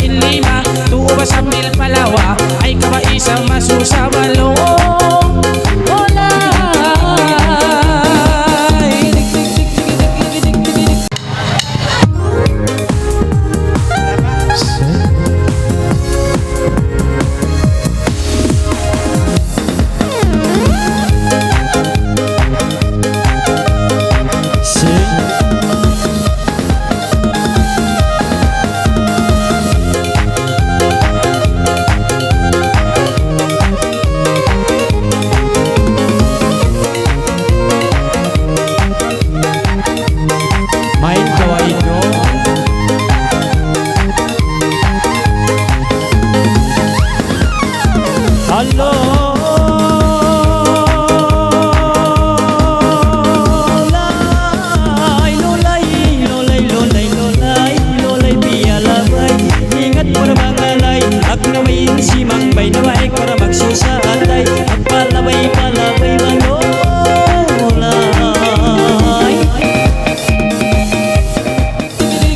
inlima, tuo ba sa mil palawa, ay ka ba isang masusawalo?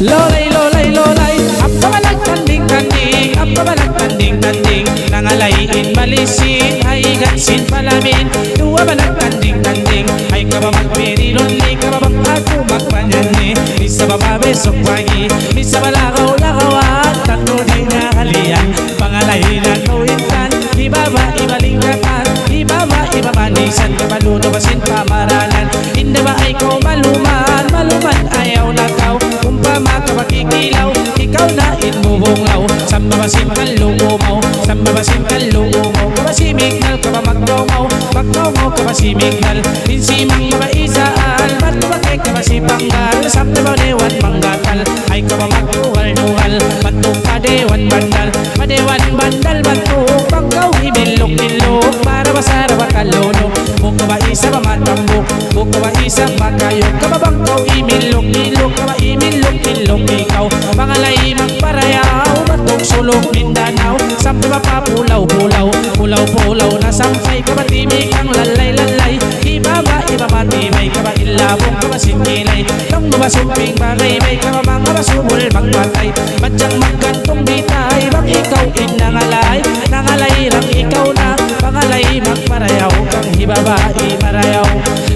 Lolay, lolay, lolay, apabalag tanding tanding, apabalag tanding tanding, nangalayin malisin, ay gansin palamin, dua balag tanding tanding, ay kababag pirilon, ay kababag ako magpanyani, isa bababesok pagi, isa balagaw lagawan, tatlo din na halian, pangalahinan kawintan, ibaba ibalingkatan, ibaba ibabanisan, kabaluno basin pamaralan, hindi ba ay ko maluman, maluman ayaw nakaw, makapakikilaw, ikaw na inmubunglaw, samba basim kalungumaw, samba basim kalungumaw, kabasimignal kabamagdongaw, magdongaw kabasimignal, insimang mabaisaan, matubake kabasipanggal, samba badewan manggatal, ay kabamagduhal-duhal, batuk padewan bandal, padewan bandal batuk, pangkaw ibilok-ilok, para basara bakalunok, buka ba isa ba matambok, buka ba isa makayok, kababangkaw imilok-ilok, kaba imilok-ilok ikaw, pangalay magparayaw, batok sulok Mindanao, sampai mapapulaw-pulaw, pulaw-pulaw na sampay, kabatimik ang lalay-lalay, ibaba ibabatibay, kaba ilabong kabasikilay, tong mabasumping bagay-bay, kaba mga basubol magpatay, badyang magkantong bitay, bang ikaw inangalay, nangalay rang ikaw na, pangalay magparayaw, kang hibabai marayaw,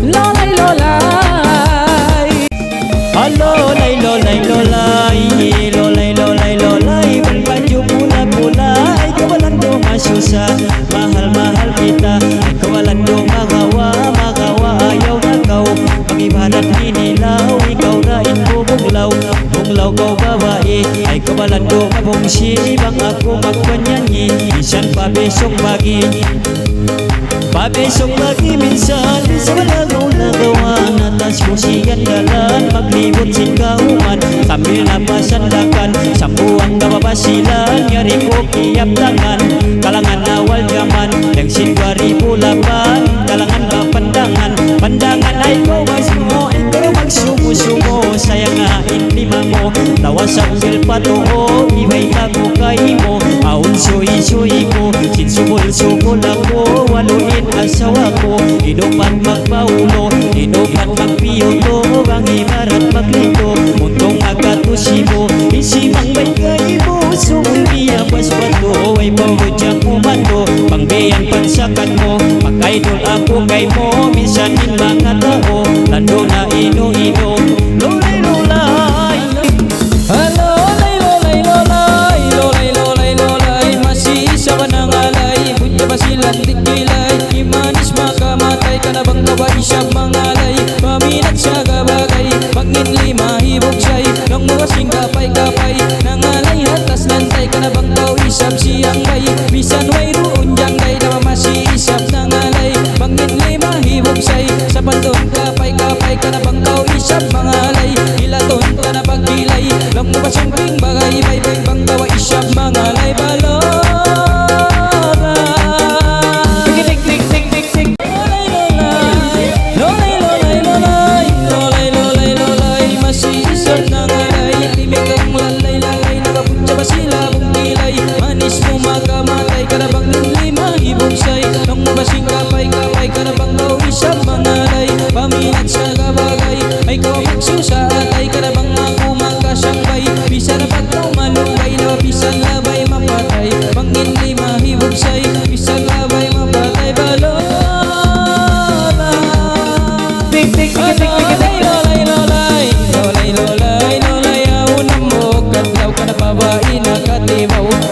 lolay lolay, lolay lolay lolay, lolay lolay lolay, berbaju pula-pula, kawalan do masusah, mahal-mahal kita, kawalan do magawa, ayaw na kau, pangibarat inilaw, ikaw na inbubuglaw, buglaw kau babae, ay kawalan do mabungsi, bang ako magpanyanyi, isan pa besok pagi, pabesok lagi minsan sa malagaw-lagawan, atas kusigan dalan, maglibot singkauman, sambil napasandakan, sambuan kababasilan, nyari ko kiap tangan, kalangan awal zaman, yang sin 2008, kalangan pandangan, pandangan ay ko masmo, ikaw magsumo-sumo, sayang nga inlima mo, lawas sambil patuho, ibay ako kaimo, aun suy-suy ko, sinsubol-subol ako, waluin asawa ko, inupan magpaulo, inupan magpiyuto, bang ibarat maglito, muntong agatusibo, isimang may kaibo, sumulbiya pas bato, ay pangudyak umando, pangbiyan pansakan mo, pag-idol ako kay mo, misanin mga tao, lando na ino-ino, lolay lolay, lolay lolay lolay, lolay lolay lolay, masih isa ba nangalay, bunya ba silang tikilay, imanis makamatay ka na bang kabay siyang mangalay, paminat sa kabagay, pangin lima hibog siya'y, nang mga singkapay-kapay, nangalay hatas lantay ka na bang daw isap siyang bay, bisan way ruon janggay na mamasi isap nangalay, pangin lima hibog siya'y, sa panton kapay-kapay ka na bang daw isap mangalay, ilaton ka na pagkilay, lang mga sumping bagay, bay-bay bang daw isap mangalay, balong kapay-kapay ka na bang daw isang mangalay, paminat sa kabagay, ay ikaw magsusa at ay ka na bang ako magkasangbay, bisa na pag malunggay na pisan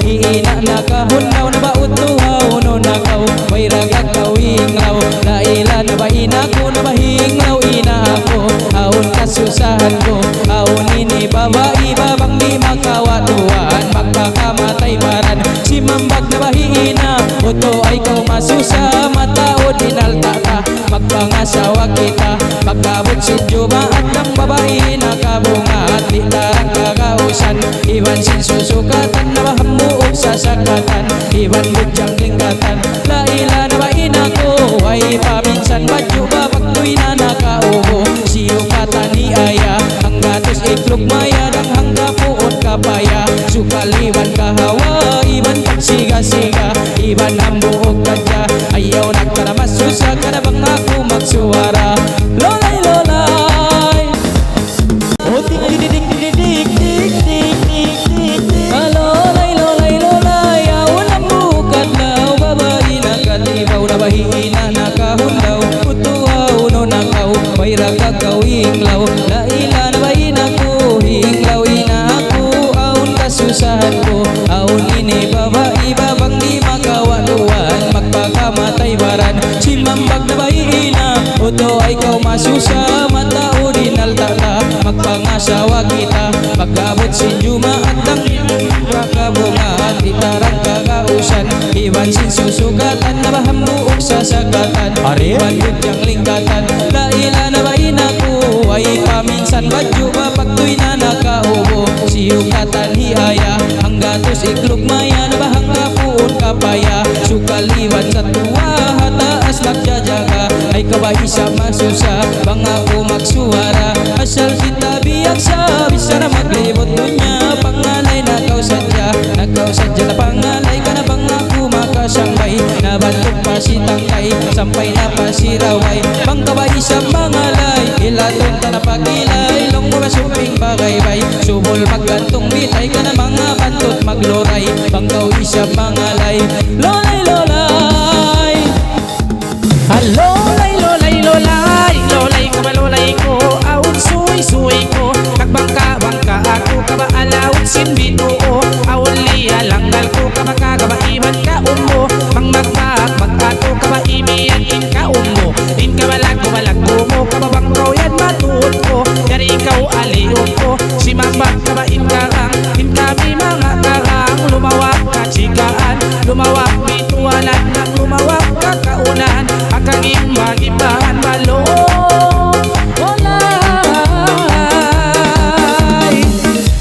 Ina nakahundaw na ba utuhaw no nakaw may ragag kawinglaw laila na ba ina ko na ba hinglaw ina ako aon kasusahan ko aon ini babae babang di makawatuan magpakamatay baran si mambag na ba hiina uto ay kau masusa matao dinaltata magpangasawa kita magkabot si Jumaat ng babae nakabunga at di tarang kakausan iwan sin susukatan na mahamuok sa sakatan iwan budyang linggatan laila na ba ina ko ay paminsan badyo ba pagtuy na nakaubo siyukatan ni aya ang gatos iklog maya ng hangga puot kapaya sukaliwan kahawa iwan pagsiga-siga iwan ang buok kadya ayaw nagkaramas susa ka na bang ako magsuwara lolay lolay oh tik tik tik tik tik tik tik tik tik lolay lolay lolay awan ang bukat law babae nakatibaw na bahina nakahundaw utuhaw no nakaw may ragagaw hinglaw laila na bahina ko hinglaw ina ako aon kasusahan ko aon ini babae babang di makawaluan magpakamatay baran si mambag na bahina uto ay kau masusa matao dinaltata magpangasawa kita pagkabot si Jumaat ng kakabunga at itarang kakausan iwan sin susukatan na mahamuok sa sakatan iwan budyang linggatan laila na bahina ko ay paminsan badyo ba pagtuy na nakaubo siyukatan hiaya ang gatos iklog maya na bahang kapuon kapaya sukaliwan sa tuwa hataas magjajaga ay kabay sa masusa bang ako magsuwara asal kita biyak sa bisa na maglibot dunya pangalay nakaw sadya na pangalay ka na bang ako makasangbay nabantok pa si tangkay sampay na pa si raway bang kabay sa mangalay ilaton ta na pagilay long mga suping bagaybay subol magantong bitay ka na mga bantot magloray bang kaw isa mangalay lolay lolay Lolay, lolay, lolay, lolay ka ba lolay ko aun suy suy ko kagbangka bangka ako ka ba alawit sinbito o aun liya langgal ko ka ba kagabaiman ka umo mang magpag magkato ka ba imiyan in ka umo in ka balag mo ka ba bang royan matuod ko yari ikaw aliyon ko si mambag ka ba in kami mga karang lumawak ka chikaan lumawak bitualan ng lumawak ka kaunahan akanging magibahan malo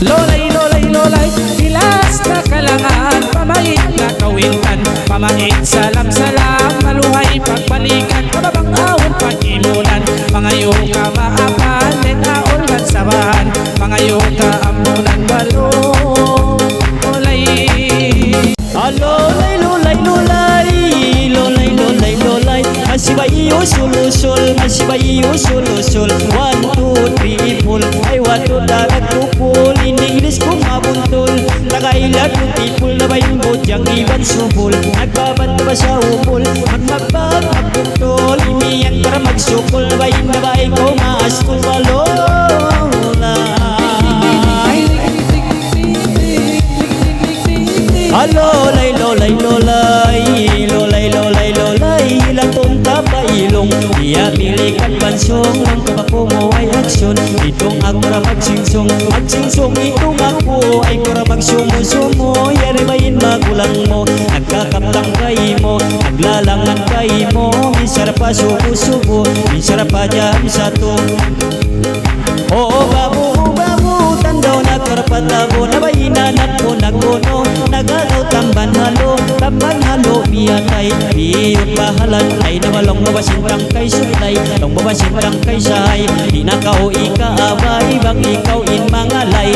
lolay lolay lolay tilas na kalangan pamahit na kawintan pamahit salam salam maluhay pagbalikan kababang awon pag-imunan mangayo ka maapan den aon man sabahan mangayo ka amunan balo lolay lolay lolay lolay lolay lolay lolay masibay usul usul masibay usul usul 1 2 3 pull ay wato dagat kupul ini ilis ko mabuntol tagailag ng tipul na ba yung bodyang iban supul nagbabad ba sa upul magmagbag magbuntol imiyan para magsupul na ba yung nabay ko maaskul walolay lolay lolay lolay lolay lolay lolay ilang tunta pa ilong iya pilikan bansong ng kabako mo ay aksyon itong ako ra magsingsong itong ako ay kura magsumo-sumo yari bayin magulang mo nagkakaptang kay mo naglalangan kay mo misara pa subo-subo misara pa jam satu oo babu tandaw nagkarapatabo na bayinanak mo nagbono nagalaw tamban halo biyatay biyot bahalan ay nawalong babasintang kay sutlay long babasintang kay sahay di na kao ikaabay bang ikaw in mangalay